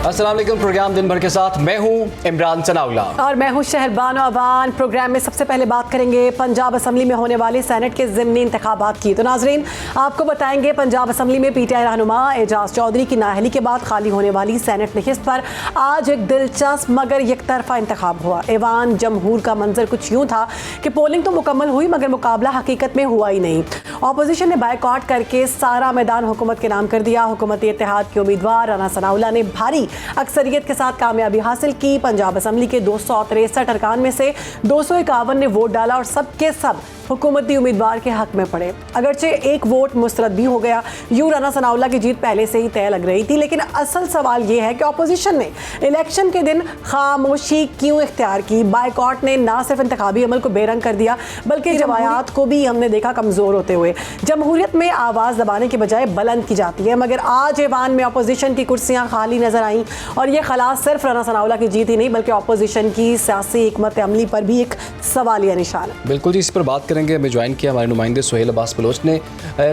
अस्सलाम वालेकुम। प्रोग्राम दिन भर के साथ मैं हूं इमरान सनाउल्ला और मैं हूं शहरबानो अवान। प्रोग्राम में सबसे पहले बात करेंगे पंजाब असम्बली में होने वाली सेनेट के ज़िमनी इंतखाबात की। तो नाजरीन, आपको बताएंगे पंजाब असम्बली में पीटीआई रहनुमा एजाज चौधरी की नाअहली के बाद खाली होने वाली सेनेट नशिस्त पर आज एक दिलचस्प मगर यकतरफा इंतखाब हुआ। ऐवान जमहूर का मंजर कुछ यूँ था कि पोलिंग तो मुकम्मल हुई मगर मुकाबला हकीकत में हुआ ही नहीं। अपोजिशन ने बायकॉट करके सारा मैदान हुकूमत के नाम कर दिया। हुकूमती इत्तेहाद के उम्मीदवार राना सनाउल्लाह ने भारी अक्सरियत के साथ कामयाबी हासिल की। पंजाब असम्बली के 263 अरकान में से 251 ने वोट डाला और सबके सब हुकूमती उम्मीदवार के हक में पड़े। अगरचे एक वोट मुस्तरद भी हो गया। यूं राना सनाउल्लाह की जीत पहले से ही तय लग रही थी, लेकिन असल सवाल ये है कि अपोजिशन ने इलेक्शन के दिन खामोशी क्यों इख्तियार की। बायकॉट ने ना सिर्फ इंतखाबी अमल को बेरंग कर दिया बल्कि जमायात को भी हमने देखा कमज़ोर होते हुए। जमहूरियत में आवाज़ दबाने के बजाय बुलंद की जाती है, मगर आज ऐवान में अपोजिशन की कुर्सियाँ खाली नजर आईं और ये खलास सिर्फ राना सनाउल्लाह की जीत ही नहीं बल्कि अपोजिशन की सियासी हिकमत अमली पर भी एक सवालिया निशान है। बिल्कुल जी, इस पर बात करेंगे। हमें ज्वाइन किया हमारे नुमाइंदे सुहेल अब्बास बलोच ने।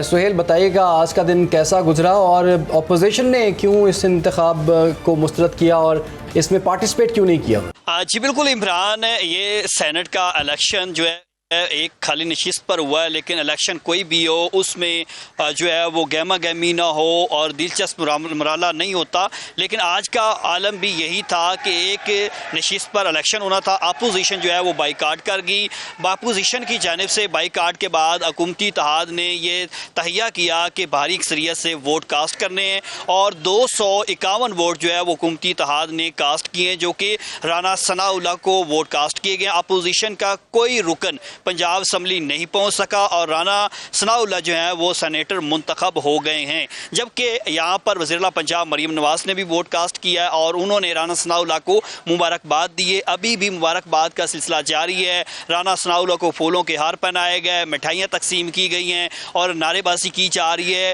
सुहेल, बताइएगा आज का दिन कैसा गुजरा और अपोजिशन ने क्यों इस इंतखाब को मुस्तरद किया और इसमें पार्टिसिपेट क्यों नहीं किया? जी बिल्कुल इमरान, ये सेनेट का इलेक्शन जो है एक खाली नशिस्त पर हुआ है, लेकिन इलेक्शन कोई भी हो उसमें जो है वो गहमा गहमी ना हो और दिलचस्प मुराला नहीं होता। लेकिन आज का आलम भी यही था कि एक नशिस्त पर इलेक्शन होना था। अपोजिशन जो है वो बाइकाट कर गई। अपोजिशन की जानिब से बाइकाट के बाद हुकूमती इत्तेहाद ने ये तहिया किया कि भारी अक्सरियत से वोट कास्ट करने हैं और 251 वोट जो है वो हुकूमती इत्तेहाद ने कास्ट किए, जो कि राना सनाउल्लाह को वोट कास्ट किए गए। अपोजिशन का कोई रुकन पंजाब असम्बली नहीं पहुंच सका और राना सनाउल्लाह जो है वो सेनेटर मुंतखब हो गए हैं। जबकि यहाँ पर वज़ीर-ए-आला पंजाब मरीम नवाज ने भी वोट कास्ट किया है और उन्होंने राना सनाउल्लाह को मुबारकबाद दी है। अभी भी मुबारकबाद का सिलसिला जारी है। राना सनाउल्लाह को फूलों के हार पहनाए गए, मिठाइयाँ तकसीम की गई हैं और नारेबाजी की जा रही है।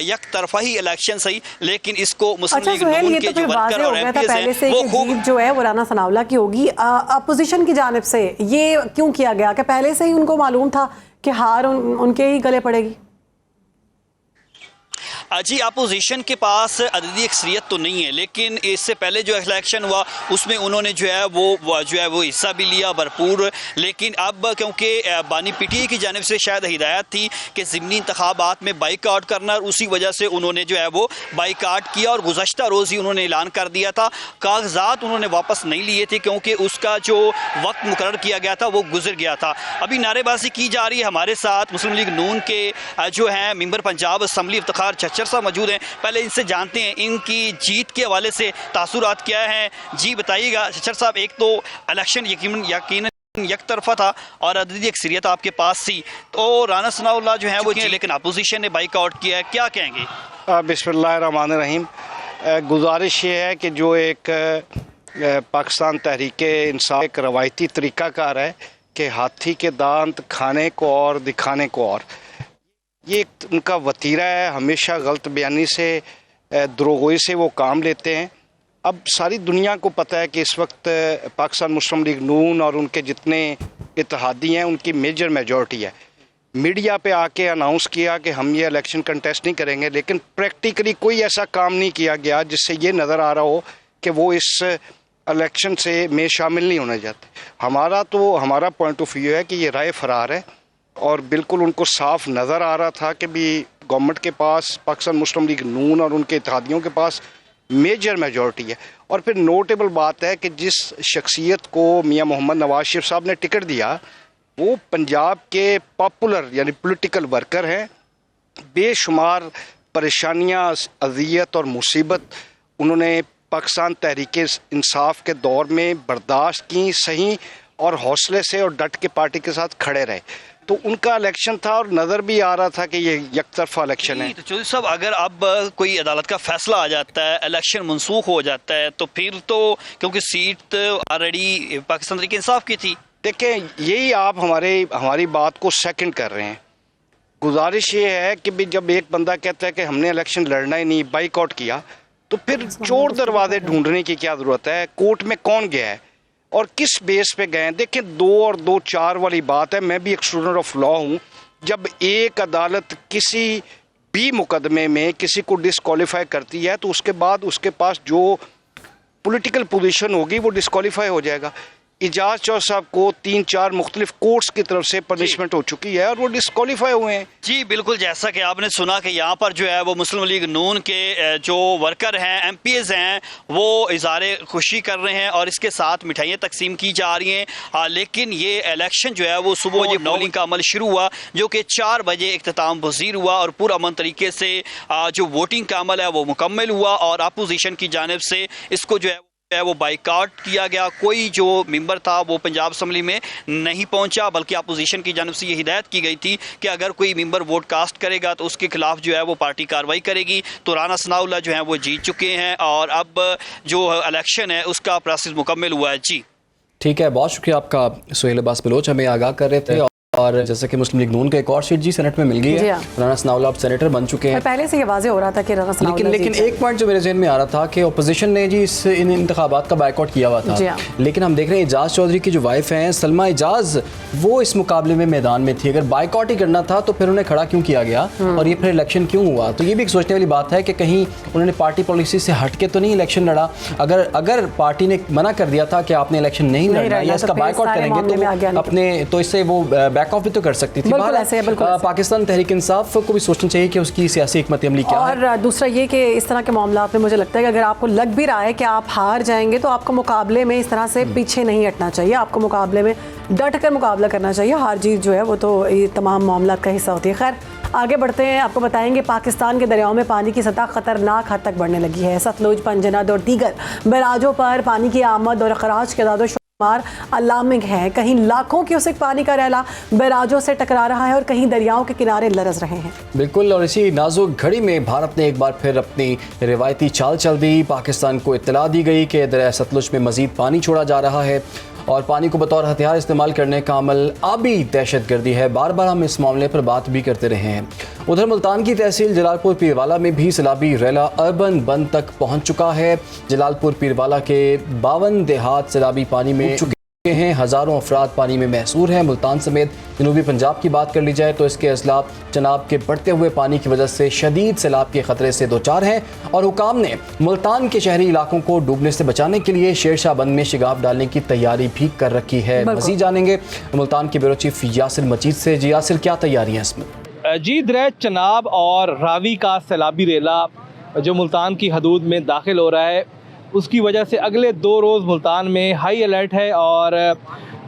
एक तरफा ही इलेक्शन सही, लेकिन इसको मुस्लिम लीग नून के जो वर्कर और एमपीज़ हैं वो खूब जो है वो राना सनाउल्लाह की होगी। अपोजिशन की जानिब से ये क्यों किया गया कि पहले से ही उनको मालूम था कि हार उनके ही गले पड़ेगी? जी, अपोजिशन के पास अददी अक्सरियत तो नहीं है, लेकिन इससे पहले जो इलेक्शन हुआ उसमें उन्होंने जो है वो हिस्सा भी लिया भरपूर। लेकिन अब क्योंकि बानी पीटीआई की जानिब से शायद हिदायत थी कि ज़िमनी इंतखाबात में बाइकाट करना, और उसी वजह से उन्होंने जो है वो बाइकाट किया और गुज़श्ता रोज़ ही उन्होंने ऐलान कर दिया था। कागजात उन्होंने वापस नहीं लिए थे क्योंकि उसका जो वक्त मुकर्रर किया गया था वो गुजर गया था। अभी नारेबाजी की जा रही है। हमारे साथ मुस्लिम लीग नून के जो हैं मेंबर पंजाब असम्बली इफ्तिखार चच्चर साहब मौजूद हैं। पहले इनसे जानते हैं इनकी जीत के हवाले से तासुरात क्या हैं। जी बताइएगा चच्चर साहब, एक तो इलेक्शन यकीनन एक तरफा था और अददी अक्सरियत आपके पास थी, तो राना सनाउल्लाह जो है वो लेकिन अपोजिशन ने बाइकआउट किया है, क्या कहेंगे? बिस्मिल्लाहिर्रहमानिर्रहीम। गुजारिश ये है कि जो एक पाकिस्तान तहरीक-ए-इंसाफ एक रवायती तरीक़ाकार है कि हाथी के दांत खाने को और दिखाने को और, ये उनका वतीरा है। हमेशा गलत बयानी से, द्रोगोई से वो काम लेते हैं। अब सारी दुनिया को पता है कि इस वक्त पाकिस्तान मुस्लिम लीग नून और उनके जितने इत्तेहादी हैं उनकी मेजर मेजॉरिटी है। मीडिया पे आके अनाउंस किया कि हम ये इलेक्शन कंटेस्ट नहीं करेंगे, लेकिन प्रैक्टिकली कोई ऐसा काम नहीं किया गया जिससे ये नज़र आ रहा हो कि वो इस इलेक्शन में शामिल नहीं होने जाते। हमारा पॉइंट ऑफ व्यू है कि ये राय फरार है और बिल्कुल उनको साफ नज़र आ रहा था कि भी गवर्नमेंट के पास, पाकिस्तान मुस्लिम लीग नून और उनके इत्तेहादियों के पास मेजर मेजॉरिटी है। और फिर नोटेबल बात है कि जिस शख्सियत को मियां मोहम्मद नवाज शरीफ साहब ने टिकट दिया वो पंजाब के पॉपुलर यानी पॉलिटिकल वर्कर हैं। बेशुमार परेशानियां, अज़ियत और मुसीबत उन्होंने पाकिस्तान तहरीक इंसाफ के दौर में बर्दाश्त की, सही और हौसले से और डट के पार्टी के साथ खड़े रहे। तो उनका इलेक्शन था और नज़र भी आ रहा था कि ये एक तरफा इलेक्शन है। तो चौधरी साहब, अगर अब कोई अदालत का फैसला आ जाता है, इलेक्शन मनसूख हो जाता है, तो फिर तो क्योंकि सीट ऑलरेडी पाकिस्तान तहरीक इंसाफ की थी। देखें, यही आप हमारी बात को सेकंड कर रहे हैं। गुजारिश ये है कि भी जब एक बंदा कहता है कि हमने इलेक्शन लड़ना ही नहीं, बाइकआउट किया, तो फिर चोर दरवाजे ढूंढने की क्या ज़रूरत है? कोर्ट में कौन गया है और किस बेस पे गए हैं? देखिए, 2 और 2 4 वाली बात है। मैं भी एक स्टूडेंट ऑफ लॉ हूँ। जब एक अदालत किसी भी मुकदमे में किसी को डिस्क्वालीफाई करती है तो उसके बाद उसके पास जो पॉलिटिकल पोजीशन होगी वो डिस्क्वालीफाई हो जाएगा। इजाज चौधरी साहब को 3-4 मुख्तलिफ कोर्ट्स की तरफ से पनिशमेंट हो चुकी है और वो डिस्क्वालीफाई हुए हैं। जी बिल्कुल, जैसा कि आपने सुना कि यहाँ पर जो है वो मुस्लिम लीग नून के जो वर्कर हैं, एमपीएस हैं, वो इज़हारे खुशी कर रहे हैं और इसके साथ मिठाइयाँ तकसीम की जा रही हैं। लेकिन ये इलेक्शन जो है वो सुबह 9 बजे का अमल शुरू हुआ, जो कि 4 बजे इख्तिताम पज़ीर हुआ और पूरा अमन तरीके से जो वोटिंग का अमल है वो मुकम्मल हुआ और अपोजिशन की जानिब से इसको जो है वो बाइकाट किया गया। कोई जो मेंबर था वो पंजाब असम्बली में नहीं पहुंचा, बल्कि अपोजिशन की जानिब से ये हिदायत की गई थी कि अगर कोई मेंबर वोट कास्ट करेगा तो उसके खिलाफ जो है वो पार्टी कार्रवाई करेगी। तो राना सनाउल्लाह जो है वो जीत चुके हैं और अब जो इलेक्शन है उसका प्रोसेस मुकम्मल हुआ है। जी ठीक है, बहुत शुक्रिया आपका सुहेल अब्बास बलोच, हमें आगाह कर रहे थे। और जैसे कि मुस्लिम लीग नून का एक और सीट जी सेनेट में मिल गई है, राना सनाउल्लाह अब सेनेटर बन चुके हैं। पहले से ये वाज़ेह हो रहा था कि राना सनाउल्लाह लेकिन एक पॉइंट जो मेरे जहन में आ रहा था कि ओपोजिशन ने जी इन इंतखाबात का बायकॉट किया हुआ था, लेकिन हम देख रहे हैं इजाज़ चौधरी की जो वाइफ हैं सलमा इजाज़, वो इस मुकाबले में मैदान में थी। अगर बायकॉट ही करना था तो फिर उन्हें खड़ा क्यों किया गया और ये फिर इलेक्शन क्यों हुआ? तो ये भी एक सोचने वाली बात है कि कहीं उन्होंने पार्टी पॉलिसी से हट के तो नहीं इलेक्शन लड़ा। अगर पार्टी ने मना कर दिया था कि आपने इलेक्शन नहीं लड़ना या इसका बायकॉट करेंगे तो अपने तो इससे वो बैक ऑफ भी तो कर सकती थी। पाकिस्तान तहरीक इंसाफ को भी सोचना चाहिए कि उसकी सियासी हिकमत अमली क्या है। और दूसरा ये कि इस तरह के मामलात में मुझे लगता है कि अगर आपको लग भी रहा है कि आप हार जाएंगे तो आपको मुकाबले में इस तरह से पीछे नहीं हटना चाहिए, आपको मुकाबले में डट कर मुकाबला करना चाहिए। हार जीत जो है वो तो ये तमाम मामलात का हिस्सा होती है। खैर आगे बढ़ते हैं, आपको बताएंगे पाकिस्तान के दरियाओं में पानी की सतह खतरनाक हद तक बढ़ने लगी है। सतलुज, पंजनद और दीगर बैराजों पर पानी की आमद और खराज के दादो अलार्मिंग है। कहीं लाखों क्यूसेक पानी का रैला बैराजों से टकरा रहा है और कहीं दरियाओं के किनारे लरस रहे हैं। बिल्कुल, और इसी नाजुक घड़ी में भारत ने एक बार फिर अपनी रिवायती चाल चल दी। पाकिस्तान को इत्तला दी गई कि दरिया सतलुज में मजीद पानी छोड़ा जा रहा है और पानी को बतौर हथियार इस्तेमाल करने का अमल आबी दहशतगर्दी है। बार बार हम इस मामले पर बात भी करते रहे हैं। उधर मुल्तान की तहसील जलालपुर पीरवाला में भी सैलाबी रैला अर्बन बंद तक पहुंच चुका है। जलालपुर पीरवाला के 52 देहात सैलाबी पानी में चुके हैं, हज़ारों अफराद पानी में महसूर हैं। मुल्तान समेत जनूबी पंजाब की बात कर ली जाए तो इसके अजला जनाब के बढ़ते हुए पानी की वजह से शदीद सैलाब के खतरे से दो चार हैं और हुकाम ने मुल्तान के शहरी इलाकों को डूबने से बचाने के लिए शेरशाह बंद में शिगाफ डालने की तैयारी भी कर रखी है। मज़ीद जानेंगे मुल्तान के ब्यूरो चीफ यासिर मजीद से। जी यासिर, क्या तैयारी है इसमें? जी दरिया चनाब और रावी का सैलाबी रेला जो मुल्तान की हदूद में दाखिल हो रहा है, उसकी वजह से अगले 2 रोज़ मुल्तान में हाई अलर्ट है और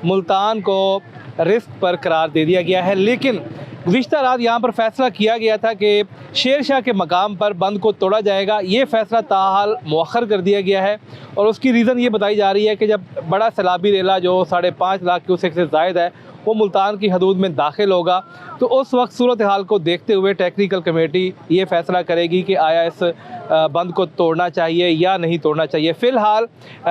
मुल्तान को रिस्क पर करार दे दिया गया है। लेकिन गुज़िश्ता रात यहाँ पर फैसला किया गया था कि शेरशाह के मकाम पर बंद को तोड़ा जाएगा। ये फ़ैसला ताहाल मौखर कर दिया गया है और उसकी रीज़न ये बताई जा रही है कि जब बड़ा सैलाबी रेला जो 5.5 लाख क्यूसेक से ज़ायद है वो मुल्तान की हदूद में दाखिल होगा, तो उस वक्त सूरत हाल को देखते हुए टेक्निकल कमेटी ये फ़ैसला करेगी कि आया इस बंद को तोड़ना चाहिए या नहीं तोड़ना चाहिए। फ़िलहाल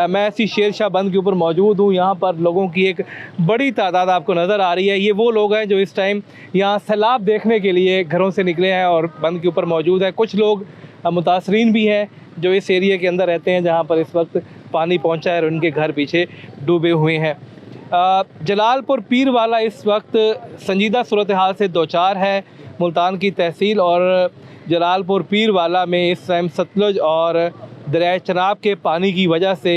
मैं इसी शेरशाह बंद के ऊपर मौजूद हूँ। यहाँ पर लोगों की एक बड़ी तादाद आपको नज़र आ रही है। ये वो लोग हैं जो इस टाइम यहाँ सैलाब देखने के लिए घरों से निकले हैं और बंद के ऊपर मौजूद हैं। कुछ लोग मुतासरीन भी हैं जो इस एरिया के अंदर रहते हैं जहाँ पर इस वक्त पानी पहुँचा है और उनके घर पीछे डूबे हुए हैं। जलालपुर पीरवाला इस वक्त संजीदा सूरत हाल से दो चार है। मुल्तान की तहसील और जलालपुर पीरवाला में इस टाइम सतलुज और दरिया चनाब के पानी की वजह से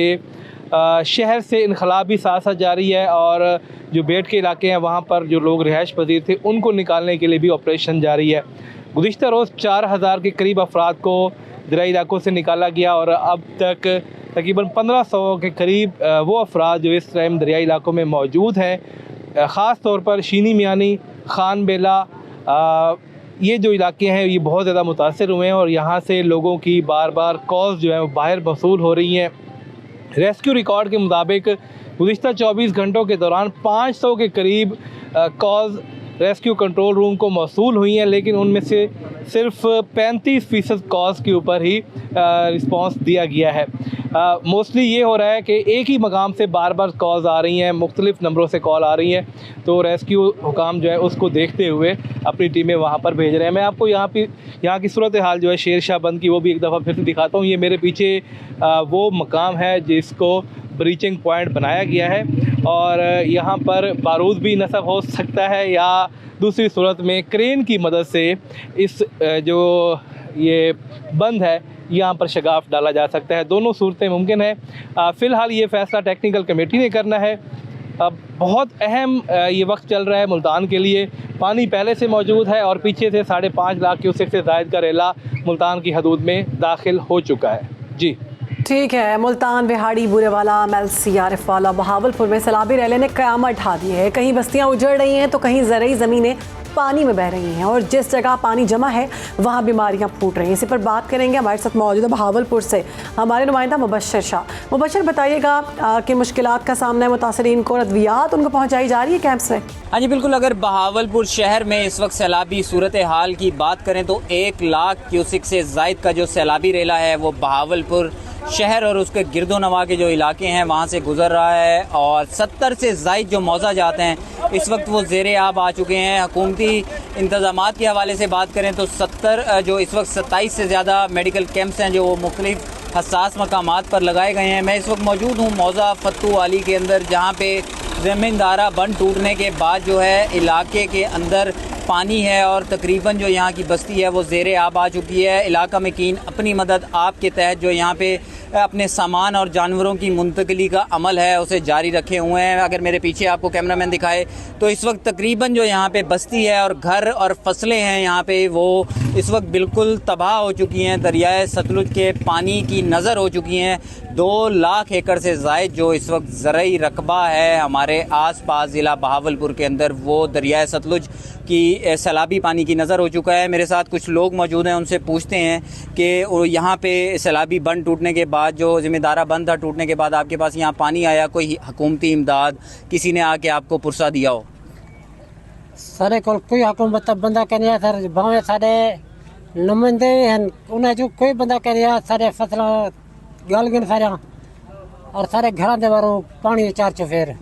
शहर से इनखलाबी साथ जारी है और जो बेट के इलाके हैं वहाँ पर जो लोग रिहाइश पजीर थे उनको निकालने के लिए भी ऑपरेशन जारी है। गुज़िश्ता रोज़ 4000 के करीब अफराद को दरियाई इलाकों से निकाला गया और अब तक तकरीबन 1500 के करीब वो अफराद जो इस टाइम दरियाई इलाकों में मौजूद हैं, ख़ास तौर पर शीनी मियानी, खान बेला, ये जो इलाके हैं ये बहुत ज़्यादा मुतासर हुए हैं और यहाँ से लोगों की बार बार कॉल्स जो हैं वो बाहर मौसूल हो रही हैं। रेस्क्यू रिकॉर्ड के मुताबिक गुज़िश्ता 24 घंटों के दौरान 500 के करीब कॉल्स रेस्क्यू कंट्रोल रूम को मौसूल हुई हैं, लेकिन उनमें से सिर्फ 35% कॉल्स के ऊपर ही रिस्पांस दिया गया है। मोस्टली ये हो रहा है कि एक ही मकाम से बार बार कॉल्स आ रही हैं, मुख्तलिफ नंबरों से कॉल आ रही हैं, तो रेस्क्यू हुकाम जो है उसको देखते हुए अपनी टीमें वहाँ पर भेज रहे हैं। मैं आपको यहाँ की सूरत हाल जो है शेरशाह बंद की वो भी एक दफ़ा फिर से दिखाता हूँ। ये मेरे पीछे वो मकाम है जिसको ब्रीचिंग पॉइंट बनाया गया है और यहाँ पर बारूद भी नस्ब हो सकता है या दूसरी सूरत में क्रेन की मदद से इस जो ये बंद है यहाँ पर शगाफ डाला जा सकता है। दोनों सूरतें मुमकिन है। फ़िलहाल ये फ़ैसला टेक्निकल कमेटी ने करना है। अब बहुत अहम ये वक्त चल रहा है मुल्तान के लिए। पानी पहले से मौजूद है और पीछे से 5.5 लाख क्यूसेक से ज़ायद का रेला मुल्तान की हदूद में दाखिल हो चुका है। जी ठीक है। मुल्तान, बिहाड़ी, बूरेवाला, MLC, आरिफ वाला, बहावलपुर में सैलाबी रैले ने क़यामत ढा दी है। कहीं बस्तियां उजड़ रही हैं तो कहीं ज़रई ज़मीनें पानी में बह रही हैं और जिस जगह पानी जमा है वहाँ बीमारियाँ फूट रही हैं। इसी पर बात करेंगे। हमारे साथ मौजूद है बहावलपुर से हमारे नुमाइंदा मुबशर शाह। मुबशर, बताइएगा कि मुश्किलात का सामना है मुतासरीन को, अद्वियात उनको पहुँचाई जा रही है कैंप से? हाँ जी बिल्कुल। अगर बहावलपुर शहर में इस वक्त सैलाबी सूरत हाल की बात करें तो 1 लाख क्यूसिक से ज़ायद का जो सैलाबी रेला है वो बहावलपुर शहर और उसके गिरदो नवा के जो इलाके हैं वहाँ से गुजर रहा है और 70 से ज़ायद जो मौज़ा जाते हैं इस वक्त वो ज़ेरे आब आ चुके हैं। हुकूमती इंतज़ामात के हवाले से बात करें तो 70 जो इस वक्त 27 से ज़्यादा मेडिकल कैंप्स हैं जो वो मुख्तलिफ हसास मकामात पर लगाए गए हैं। मैं इस वक्त मौजूद हूँ मौज़ा फत्तू वाली के अंदर, जहाँ पे ज़मींदारा बंद टूटने के बाद जो है इलाके के अंदर पानी है और तकरीबन जो यहाँ की बस्ती है वो ज़ेरे आब आ चुकी है। इलाका मकीन अपनी मदद आप के तहत जो यहाँ पे अपने सामान और जानवरों की मुंतकिली का अमल है उसे जारी रखे हुए हैं। अगर मेरे पीछे आपको कैमरामैन दिखाए तो इस वक्त तकरीबन जो यहाँ पे बस्ती है और घर और फसलें हैं यहाँ पे वो इस वक्त बिल्कुल तबाह हो चुकी हैं। दरियाए सतलुज के पानी की नज़र हो चुकी हैं। 2 लाख एकड़ से ज़ायद जो इस वक्त ज़रई रकबा है हमारे आसपास ज़िला बहावलपुर के अंदर वो दरियाए सतलुज की सैलाबी पानी की नज़र हो चुका है। मेरे साथ कुछ लोग मौजूद हैं, उनसे पूछते हैं कि यहाँ पे सैलाबी बंद टूटने के बाद जो ज़िम्मेदारा बंद था टूटने के बाद आपके पास यहाँ पानी आया, कोई हुकूमती इमदाद किसी ने आके आपको पुरसा दिया हो? सारे को कोई हुकूमत बंदा करिया सर भावे सारे नुमाइंदे हैं उन्हें जो कोई बंदा करिया सारे फसल गल गए सारे और सारे घर दे बारो पानी 4 चफेर।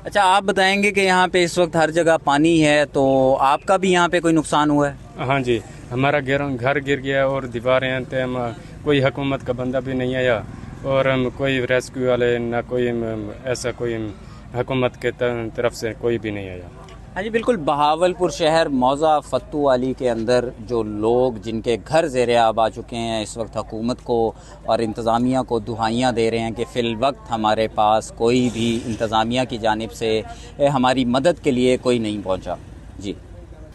अच्छा, आप बताएंगे कि यहाँ पे इस वक्त हर जगह पानी है तो आपका भी यहाँ पे कोई नुकसान हुआ है? हाँ जी, हमारा घर गिर गया और दीवारें हैं। कोई हुकूमत का बंदा भी नहीं आया और कोई रेस्क्यू वाले ना कोई ऐसा कोई हुकूमत के तरफ से कोई भी नहीं आया। हाँ जी बिल्कुल। बहावलपुर शहर मौज़ा फत्तू वाली के अंदर जो लोग जिनके घर ज़ेरे आब आ चुके हैं इस वक्त हुकूमत को और इंतज़ामिया को दुहाइयाँ दे रहे हैं कि फ़िल वक्त हमारे पास कोई भी इंतज़ामिया की जानिब से हमारी मदद के लिए कोई नहीं पहुँचा। जी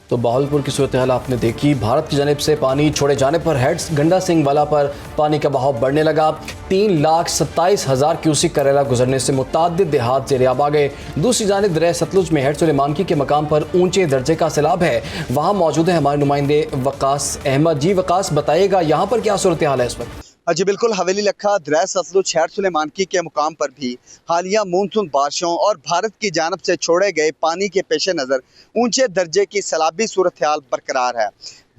तो बहावलपुर की सूरत हाल आपने देखी। भारत की जानिब से पानी छोड़े जाने पर हेड्स गंडा सिंह वाला पर पानी का बहाव बढ़ने लगा। 3,27,000 क्यूसिक का रेला गुजरने से मुताद्दिद देहात ज़ेरे आब आ गए। दूसरी जानिब दरिया सतलुज में हेड सुलेमानकी के मकाम पर ऊंचे दर्जे का सैलाब है। वहाँ मौजूद है हमारे नुमाइंदे वकास अहमद। जी वकास, बताइएगा यहाँ पर क्या सूरत हाल है इस वक्त? जी बिल्कुल। हवेली लखा, दरिया सतलुज, हेड सुलेमानकी के मुकाम पर भी हालिया मानसून बारिशों और भारत की जानब से छोड़े गए पानी के पेश नज़र ऊंचे दर्जे की सैलाबी सूरत हाल बरकरार है।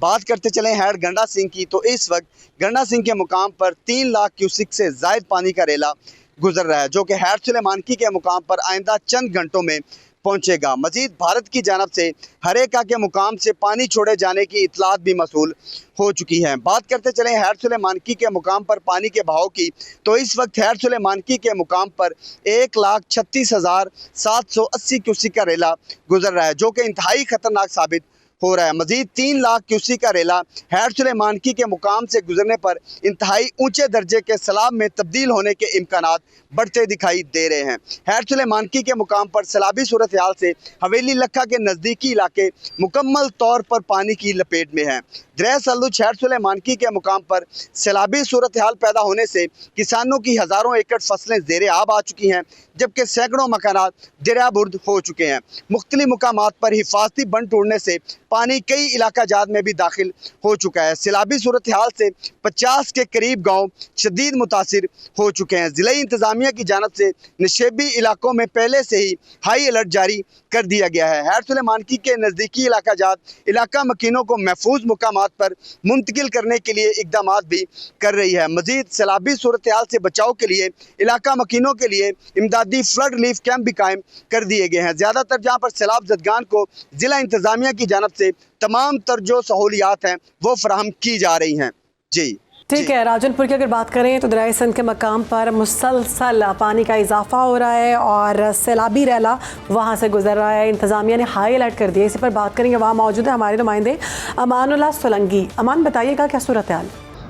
बात करते चलें हेड गंडा सिंह की तो इस वक्त गंडा सिंह के मुकाम पर 3 लाख क्यूसिक से ज़ायद पानी का रेला गुजर रहा है जो कि हेड सुलेमानकी के मुकाम पर आइंदा चंद घंटों में पहुंचेगा। मजीद भारत की जानब से हरेका के मुकाम से पानी छोड़े जाने की इतलात भी मसूल हो चुकी हैं। बात करते चलें हेड सुलेमानकी के मुकाम पर पानी के बहाव की तो इस वक्त हेड सुलेमानकी के मुकाम पर 1,36,780 क्यूसिक का रेला गुजर रहा है जो कि इंतहाई खतरनाक साबित हो रहा है। मजीद 3 लाख क्यूसिक का रेला हेड सुलेमानकी के मुकाम से गुजरने पर इंतहाई ऊंचे दर्जे के सैलाब में तब्दील होने के इम्कानात बढ़ते दिखाई दे रहे हैं। हेड सुलेमानकी के मुकाम पर सैलाबी सूरत हाल से हवेली लखा के नज़दीकी इलाके मुकम्मल तौर पर पानी की लपेट में हैं। दरिया सतलुज हेड सुलेमानकी के मुकाम पर सैलाबी सूरत हाल पैदा होने से किसानों की हज़ारों एकड़ फसलें ज़ेरे आब आ चुकी हैं जबकि सैकड़ों मकानात दरियाबुर्द हो चुके हैं। मुख्तलिफ मकामात पर हिफाजती बंद टूटने से पानी कई इलाका जात में भी दाखिल हो चुका है। सैलाबी सूरत हाल से 50 के करीब गाँव शदीद मुतासिर हो चुके हैं। ज़िला इंतज़ामिया की जानब से नशेबी इलाकों में पहले से ही हाई अलर्ट जारी कर दिया गया है। हेड सुलेमानकी के नज़दीकी इलाका जात इलाका मकीनों को महफूज मुकामात पर मुंतकिल करने के लिए इकदाम भी कर रही है। मजीद सैलाबी सूरत हाल से बचाव के लिए इलाका मकीनों के लिए इमदादी फ्लड रिलीफ कैंप भी कायम कर दिए गए हैं। ज़्यादातर जहाँ पर सैलाब ज़दगान को ज़िला इंतज़ामिया की जानब से तमाम तर जो सहूलियात हैं वो फराहम की जा रही हैं। जी ठीक है। राजनपुर की अगर बात करें तो दरिया सिंध के मकाम पर मुसलसल पानी का इजाफा हो रहा है और सैलाबी रैला वहाँ से गुजर रहा है। इंतज़ामिया ने हाई अलर्ट कर दिया। इसी पर बात करेंगे। वहाँ मौजूद है हमारे नुमाइंदे अमानुल्लाह सोलंकी। अमान, बताइएगा क्या सूरत हाल?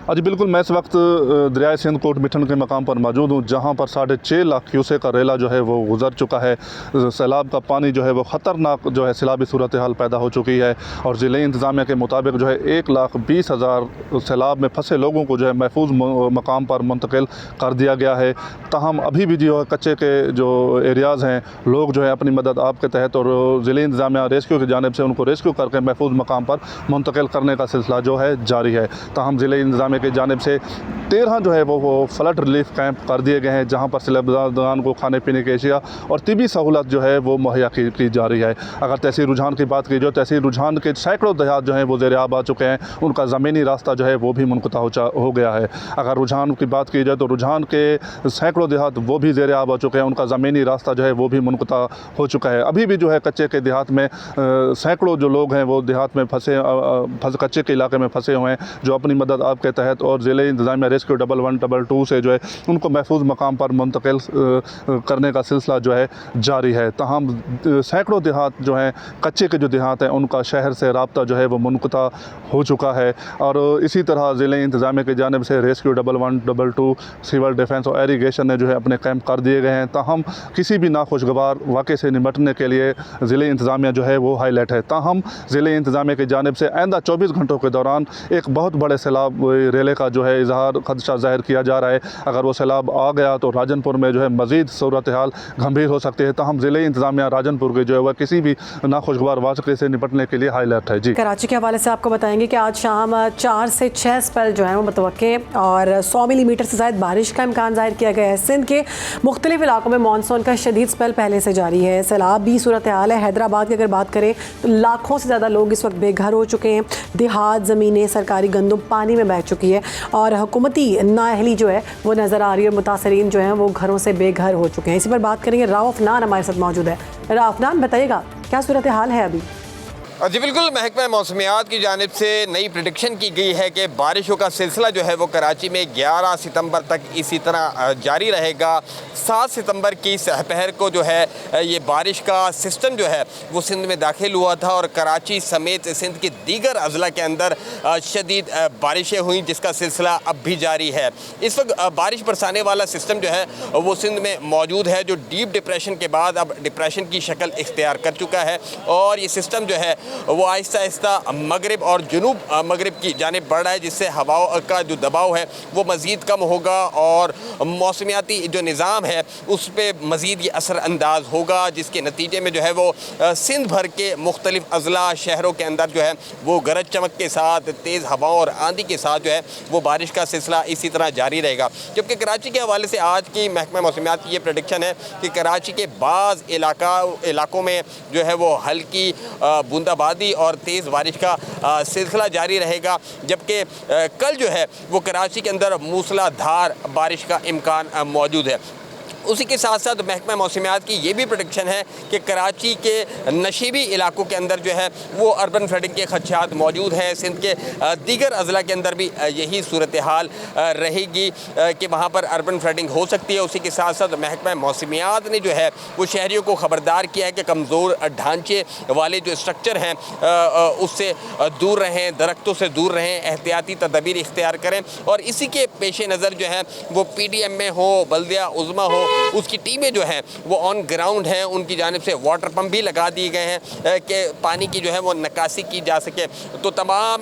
जी बिल्कुल, मैं इस वक्त दरियाए सिंध कोट मिठन के मकाम पर मौजूद हूँ, जहाँ पर 6.5 लाख क्यूसेक का रेला जो है वो गुजर चुका है। सैलाब का पानी जो है वो ख़तरनाक जो है सैलाबी सूरत हाल पैदा हो चुकी है और ज़िले इंतज़ामिया के मुताबिक जो है 1,20,000 सैलाब में फंसे लोगों को जो है महफूज मकाम पर मुंतकिल कर दिया गया है। ताहम अभी भी जो है कच्चे के जो एरियाज़ हैं, लोग जो है अपनी मदद आप के तहत और ज़िले इंतज़ामिया रेस्क्यू की जानिब से उनको रेस्क्यू करके महफूज मकाम पर मुंतकिल करने का सिलसिला जो है जारी है। ताहम ज़िले इंतज़ामिया की जानिब से 13 जो है वो फ्लड रिलीफ कैंप कर दिए गए हैं, जहाँ पर सैलाबज़दान को खाने पीने की अशिया और तिबी सहूलत जो है वो मुहैया की जा रही है। अगर तहसील रुझान की बात की जाए, तहसील रुझान के सैकड़ों देहात जो हैं वो ज़ेर आब आ चुके हैं, उनका ज़मीनी रास्ता जो है वो भी मुनक़ता हो गया है। अगर रुझान की बात की जाए तो रुझान के सैकड़ों देहात वो भी ज़ेर आब आ चुके हैं, उनका ज़मीनी रास्ता जो है वो भी मुनक़ता हो चुका है। अभी भी जो है कच्चे के देहात में सैकड़ों जो लोग हैं वो देहात में कच्चे के इलाके में फंसे हुए हैं, जो अपनी मदद आपके तहत और ज़िले इंतज़ामिया रेस्क्यू 1122 से जो है उनको महफूज मकाम पर मुंतकिल करने का सिलसिला जो है जारी है। ताहम सैकड़ों देहात जो हैं कच्चे के जो देहात हैं उनका शहर से राब्ता जो है वो मुनक़ता हो चुका है और इसी तरह ज़िले इंतज़ामिया की जानिब से रेस्क्यू 1122 सिविल डिफेंस और एरीगेशन ने जो है अपने कैंप कर दिए गए हैं। ताहम किसी भी नाखुशगवार वाक़े से निपटने के लिए ज़िले इंतज़ामिया जो है वो हाईलाइट है। ताहम ज़िले इंतज़ामिया की जानिब से आइंदा 24 घंटों के दौरान एक बहुत बड़े सैलाब रेले का जो है इजहार खदशा ज़ाहिर किया जा रहा है। अगर वो सैलाब आ गया तो राजनपुर में जो है मज़ीद सूरत हाल गंभीर हो सकती है। ताहम ज़िले इंतज़ामिया राजनपुर के जो है वह किसी भी नाखुशगवार वाक़े से निपटने के लिए हाईलाइट है। जी, कराची के हवाले से आपको बताएंगे कि आज शाम 4 से 6 स्पेल जो है वो मुतवक्के और 100 मिलीमीटर से ज़ायद बारिश का इम्कान ज़ाहिर किया गया है। सिंध के मुख्तलिफ इलाकों में मानसून का शदीद स्पेल पहले से जारी है। सैलाब भी सूरत हाल है। हैदराबाद की अगर बात करें तो लाखों से ज़्यादा लोग इस वक्त बेघर हो चुके हैं। देहात, ज़मीनें, सरकारी गंदुम पानी में बह चुकी है और हुकूमती नाअहली जो है वो नज़र आ रही है और मुतासरीन जो हैं वो घरों से बेघर हो चुके हैं। इसी पर बात करेंगे। राव अफनान हमारे साथ मौजूद है। राव अफनान, बताइएगा क्या सूरत हाल है अभी? जी बिल्कुल, महकमा मौसमियात की जानिब से नई प्रेडिक्शन की गई है कि बारिशों का सिलसिला जो है वो कराची में 11 सितंबर तक इसी तरह जारी रहेगा। 7 सितंबर की सहपहर को जो है ये बारिश का सिस्टम जो है वो सिंध में दाखिल हुआ था और कराची समेत सिंध के दीगर अजला के अंदर शदीद बारिशें हुई, जिसका सिलसिला अब भी जारी है। इस वक्त बारिश बरसाने वाला सिस्टम जो है वो सिंध में मौजूद है, जो डीप डिप्रेशन के बाद अब डिप्रेशन की शक्ल इख्तियार कर चुका है और ये सिस्टम जो है वो आहिस्ता आहिस्ता मगरिब और जुनूब मगरिब की जानिब बढ़ रहा है, जिससे हवाओं का जो दबाव है वो मज़ीद कम होगा और मौसमियाती जो निज़ाम है उस पर मज़ीद ये असर अंदाज होगा, जिसके नतीजे में जो है वो सिंध भर के मुख्तलिफ अजला शहरों के अंदर जो है वो गरज चमक के साथ तेज़ हवाओं और आंधी के साथ जो है वो बारिश का सिलसिला इसी तरह जारी रहेगा। जबकि कराची के हवाले से आज की महकमा मौसमियात की ये प्रेडिक्शन है कि कराची के बाज़ इलाकों में जो है वो हल्की बूंदाबांदी और तेज़ बारिश का सिलसिला जारी रहेगा, जबकि कल जो है वो कराची के अंदर मूसलाधार बारिश का इम्कान मौजूद है। उसी के साथ साथ महकमा मौसमियात की ये भी प्रेडिक्शन है कि कराची के नशीबी इलाकों के अंदर जो है वो अर्बन फ्लडिंग के खदशात मौजूद हैं। सिंध के दीगर अजला के अंदर भी यही सूरत हाल रहेगी कि वहाँ पर अर्बन फ्लडिंग हो सकती है। उसी के साथ साथ महकमा मौसमियात ने जो है वो शहरियों को ख़बरदार किया है कि कमज़ोर ढांचे वाले जो स्ट्रक्चर हैं उससे दूर रहें, दरख्तों से दूर रहें, एहतियाती तदबीर इख्तियार करें और इसी के पेश नज़र जो है वो PDM में हो, बल्दिया उज़्मा हो, उसकी टीमें जो हैं वो ऑन ग्राउंड हैं। उनकी जानिब से वाटर पंप भी लगा दिए गए हैं कि पानी की जो है वो निकासी की जा सके। तो तमाम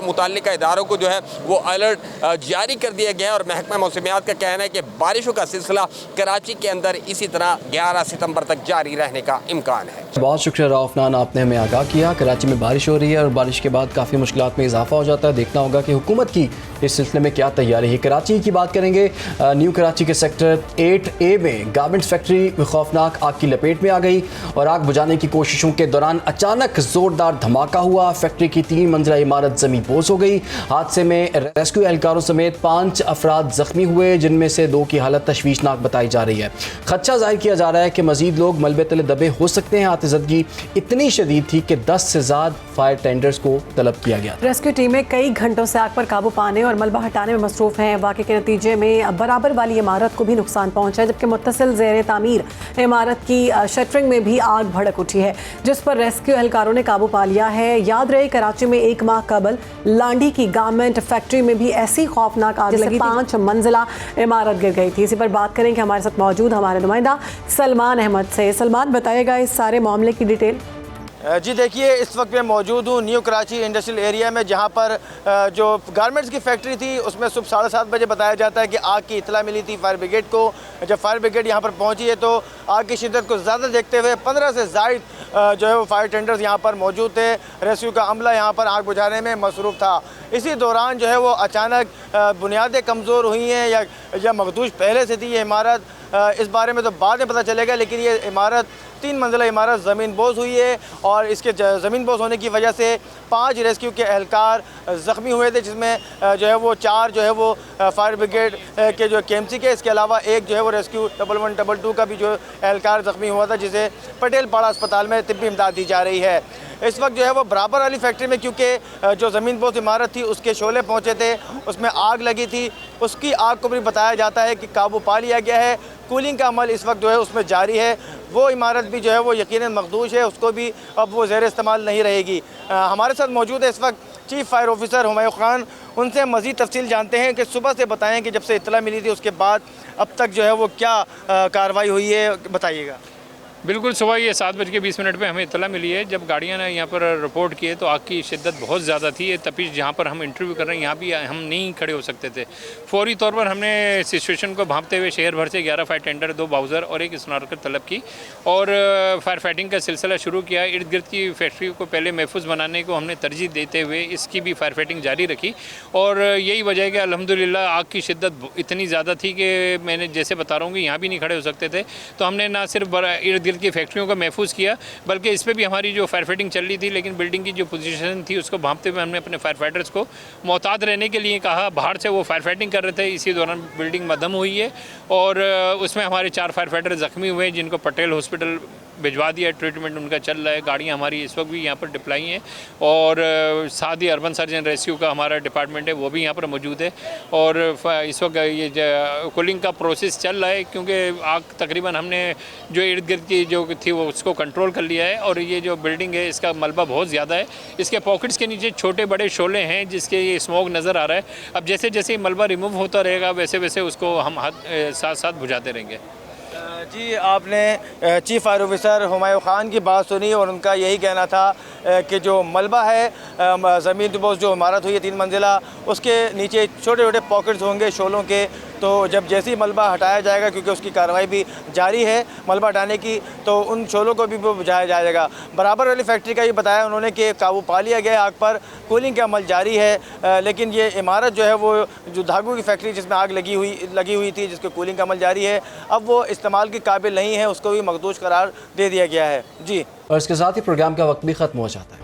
मुताल्लिका इदारों को जो है वो अलर्ट जारी कर दिया गया है और महकमा मौसमियात का कहना है कि बारिशों का सिलसिला कराची के अंदर इसी तरह 11 सितंबर तक जारी रहने का इम्कान है। बहुत शुक्रिया राव अफनान, आपने हमें आगाह किया। कराची में बारिश हो रही है और बारिश के बाद काफ़ी मुश्किलात में इजाफा हो जाता है। देखना होगा कि हुकूमत की इस सिलसिले में क्या तैयारी है। कराची की बात करेंगे। न्यू कराची के सेक्टर 8A में गारमेंट्स फैक्ट्री खौफनाक आग की लपेट में आ गई और आग बुझाने की कोशिशों के दौरान अचानक जोरदार धमाका हुआ। फैक्ट्री की 3 मंजिला इमारत जमी बोस हो गई। हादसे में रेस्क्यू एहलकारों समेत 5 अफराद जख्मी हुए, जिनमें से 2 की हालत तशवीशनाक बताई जा रही है। खदशा जाहिर किया जा रहा है कि मजीद लोग मलबे तले दबे हो सकते हैं। आतिशबाजी इतनी शदीद थी कि 10 से ज़्यादा फायर टेंडर्स को तलब किया गया। रेस्क्यू टीमें कई घंटों से आग पर काबू पाने और मलबा हटाने में मसरूफ हैं। वाक़े के नतीजे में बराबर वाली इमारत को भी नुकसान पहुंचा है, जबकि के मुत्तसिल ज़ेर तामीर इमारत की शटरिंग में भी आग भड़क उठी है, जिस पर रेस्क्यू एहलकारों ने काबू पा लिया है। याद रहे कराची में 1 माह कबल लांडी की गारमेंट फैक्ट्री में भी ऐसी खौफनाक आग लगी, 5 मंजिला इमारत गिर गई थी। इसी पर बात करेंगे हमारे साथ मौजूद हमारे नुमाइंदा सलमान अहमद से। सलमान, बताइएगा इस सारे मामले की डिटेल। जी देखिए, इस वक्त मैं मौजूद हूँ न्यू कराची इंडस्ट्रियल एरिया में, जहाँ पर जो गारमेंट्स की फैक्ट्री थी उसमें सुबह 7:30 बजे बताया जाता है कि आग की इतला मिली थी फायर ब्रिगेड को। जब फायर ब्रिगेड यहाँ पर पहुँची है तो आग की शिद्दत को ज़्यादा देखते हुए 15 से ज़ायद जो है वो फायर टेंडर्स यहाँ पर मौजूद थे। रेस्क्यू का अमला यहाँ पर आग बुझाने में मसरूफ़ था। इसी दौरान जो है वो अचानक बुनियादें कमज़ोर हुई हैं या मखदूश पहले से थी ये इमारत, इस बारे में तो बाद में पता चलेगा, लेकिन ये इमारत 3 मंजिला इमारत ज़मीन बोझ हुई है और इसके ज़मीन बोझ होने की वजह से 5 रेस्क्यू के एहलकार ज़ख्मी हुए थे, जिसमें जो है वो 4 जो है वो फायर ब्रिगेड के जो KMC के, इसके अलावा एक जो है वो रेस्क्यू 1122 का भी जो एहलकार ज़ख्मी हुआ था, जिसे पटेल पाड़ा अस्पताल में तिब्बी इमदाद दी जा रही है। इस वक्त जो है वो बराबर वाली फैक्ट्री में, क्योंकि जो ज़मीन बोझ इमारत थी उसके शोले पहुँचे थे, उसमें आग लगी थी। उसकी आग को भी बताया जाता है कि काबू पा लिया गया है। कूलिंग का अमल इस वक्त जो है उसमें जारी है। वो इमारत भी जो है वो यकीनन मखदूश है, उसको भी अब वो ज़ेर इस्तेमाल नहीं रहेगी। हमारे साथ मौजूद है इस वक्त chief fire officer Humayun Khan. उनसे मज़ीद तफसील जानते हैं कि सुबह से बताएं कि जब से इत्तला मिली थी उसके बाद अब तक जो है वो क्या कार्रवाई हुई है, बताइएगा। बिल्कुल, सुबह ये 7:20 पे हमें इत्तला मिली है। जब गाड़ियाँ ने यहाँ पर रिपोर्ट किए तो आग की शिद्दत बहुत ज़्यादा थी। ये तपिश जहाँ पर हम इंटरव्यू कर रहे हैं यहाँ भी हम नहीं खड़े हो सकते थे। फौरी तौर पर हमने सिचुएशन को भांपते हुए शहर भर से 11 फायर टेंडर, 2 बाउज़र और 1 स्नार्कर तलब की और फायर फाइटिंग का सिलसिला शुरू किया। इर्द गिर्द की फैक्ट्री को पहले महफूज बनाने को हमने तरजीह देते हुए इसकी भी फायर फाइटिंग जारी रखी और यही वजह है कि अल्हम्दुलिल्लाह आग की शिद्दत इतनी ज़्यादा थी कि मैंने जैसे बता रहा हूँ कि यहाँ भी नहीं खड़े हो सकते थे। तो हमने ना सिर्फ इर्द गिर्द की फैक्ट्रियों को महफूज किया, बल्कि इस पर भी हमारी जो फायर फाइटिंग चल रही थी, लेकिन बिल्डिंग की जो पोजीशन थी उसको भांपते हुए हमने अपने फायर फाइटर्स को मोहतात रहने के लिए कहा। बाहर से वो फायर फाइटिंग कर रहे थे, इसी दौरान बिल्डिंग मदम हुई है और उसमें हमारे 4 फायर फाइटर ज़ख्मी हुए हैं, जिनको पटेल हॉस्पिटल भिजवा दिया। ट्रीटमेंट उनका चल रहा है। गाड़ियाँ हमारी इस वक्त भी यहाँ पर डिप्लाई हैं और साथ ही अर्बन सर्जन रेस्क्यू का हमारा डिपार्टमेंट है वो भी यहाँ पर मौजूद है और इस वक्त ये कूलिंग का प्रोसेस चल रहा है, क्योंकि आग तकरीबन हमने जो इर्द गिर्द की जो थी वो उसको कंट्रोल कर लिया है और ये जो बिल्डिंग है इसका मलबा बहुत ज़्यादा है। इसके पॉकेट्स के नीचे छोटे बड़े शोले हैं जिसके ये स्मोक नज़र आ रहा है। अब जैसे जैसे मलबा रिमूव होता रहेगा वैसे वैसे उसको हम साथ साथ बुझाते रहेंगे। जी, आपने chief fire officer Humayun Khan की बात सुनी और उनका यही कहना था कि जो मलबा है, ज़मीन बोझ जो इमारत हुई है 3 मंजिला, उसके नीचे छोटे छोटे पॉकेट्स होंगे शोलों के। तो जब जैसे ही मलबा हटाया जाएगा, क्योंकि उसकी कार्रवाई भी जारी है मलबा हटाने की, तो उन शोलों को भी बुझाया जाएगा। बराबर वाली फैक्ट्री का ये बताया उन्होंने कि काबू पा लिया गया आग पर, कूलिंग का अमल जारी है, लेकिन ये इमारत जो है वो जो धागों की फैक्ट्री जिसमें आग लगी हुई थी, जिसके कूलिंग का अमल जारी है, अब वो इस्तेमाल के काबिल नहीं है, उसको भी मखदूश करार दे दिया गया है। जी, और इसके साथ ही प्रोग्राम का वक्त भी ख़त्म हो जाता है।